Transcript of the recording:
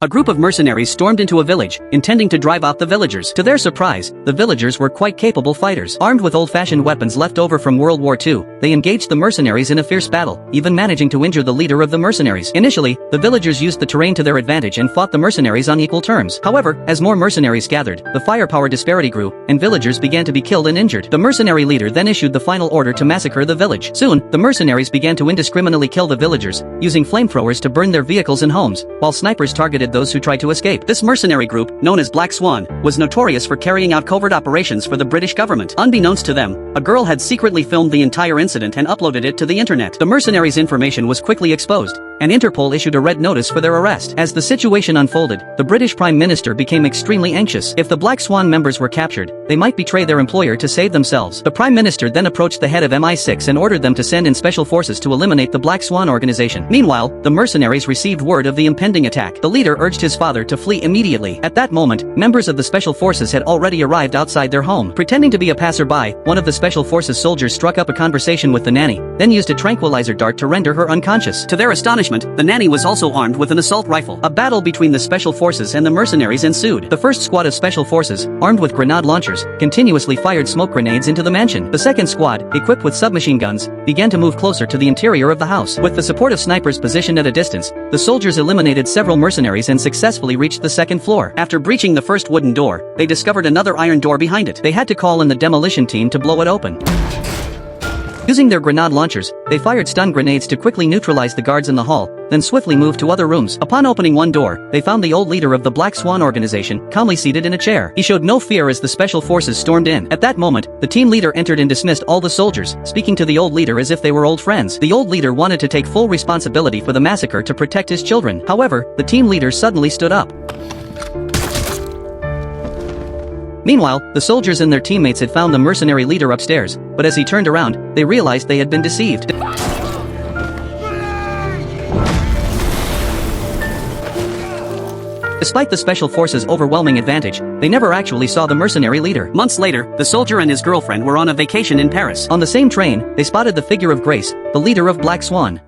A group of mercenaries stormed into a village, intending to drive out the villagers. To their surprise, the villagers were quite capable fighters. Armed with old-fashioned weapons left over from World War II, they engaged the mercenaries in a fierce battle, even managing to injure the leader of the mercenaries. Initially, the villagers used the terrain to their advantage and fought the mercenaries on equal terms. However, as more mercenaries gathered, the firepower disparity grew, and villagers began to be killed and injured. The mercenary leader then issued the final order to massacre the village. Soon, the mercenaries began to indiscriminately kill the villagers, using flamethrowers to burn their vehicles and homes, while snipers targeted those who tried to escape. This mercenary group, known as Black Swan, was notorious for carrying out covert operations for the British government. Unbeknownst to them, a girl had secretly filmed the entire incident and uploaded it to the internet. The mercenaries' information was quickly exposed, and Interpol issued a red notice for their arrest. As the situation unfolded, the British Prime Minister became extremely anxious. If the Black Swan members were captured, they might betray their employer to save themselves. The Prime Minister then approached the head of MI6 and ordered them to send in special forces to eliminate the Black Swan organization. Meanwhile, the mercenaries received word of the impending attack. The leader urged his father to flee immediately. At that moment, members of the special forces had already arrived outside their home. Pretending to be a passerby, one of the special forces soldiers struck up a conversation with the nanny, then used a tranquilizer dart to render her unconscious. To their astonishment, the nanny was also armed with an assault rifle. A battle between the special forces and the mercenaries ensued. The first squad of special forces, armed with grenade launchers, continuously fired smoke grenades into the mansion. The second squad, equipped with submachine guns, began to move closer to the interior of the house. With the support of snipers positioned at a distance, the soldiers eliminated several mercenaries and successfully reached the second floor. After breaching the first wooden door, they discovered another iron door behind it. They had to call in the demolition team to blow it open. Using their grenade launchers, they fired stun grenades to quickly neutralize the guards in the hall, then swiftly moved to other rooms. Upon opening one door, they found the old leader of the Black Swan organization, calmly seated in a chair. He showed no fear as the special forces stormed in. At that moment, the team leader entered and dismissed all the soldiers, speaking to the old leader as if they were old friends. The old leader wanted to take full responsibility for the massacre to protect his children. However, the team leader suddenly stood up. Meanwhile, the soldiers and their teammates had found the mercenary leader upstairs, but as he turned around, they realized they had been deceived. Despite the special forces' overwhelming advantage, they never actually saw the mercenary leader. Months later, the soldier and his girlfriend were on a vacation in Paris. On the same train, they spotted the figure of Grace, the leader of Black Swan.